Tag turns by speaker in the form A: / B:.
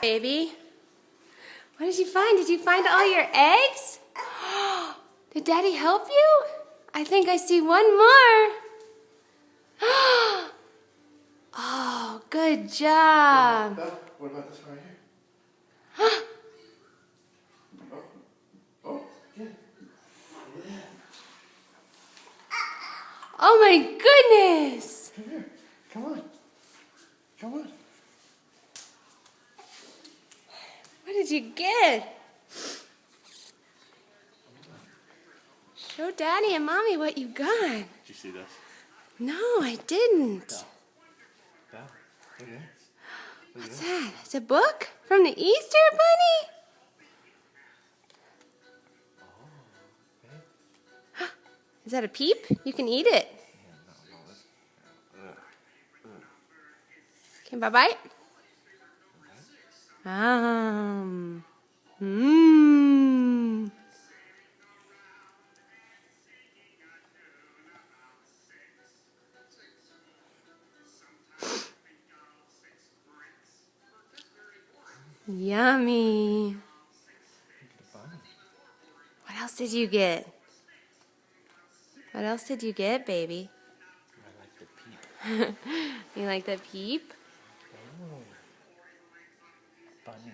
A: Baby, what did you find? Did you find all your eggs? Did Daddy help you? I think I see one more. Oh, good job.
B: What about this one right here? Yeah.
A: Oh my goodness.
B: Come here. Come on. Come on.
A: What did you get? Show Daddy and Mommy what you got.
B: Did you see this?
A: No, I didn't.
B: Yeah. Okay.
A: What's that? It's a book from the Easter Bunny? Is that a peep? You can eat it. Okay, bye-bye. Mmm. Yummy. What else did you get? What else did you get, baby?
B: I like the peep.
A: You like the peep?
B: Oh. Bunny.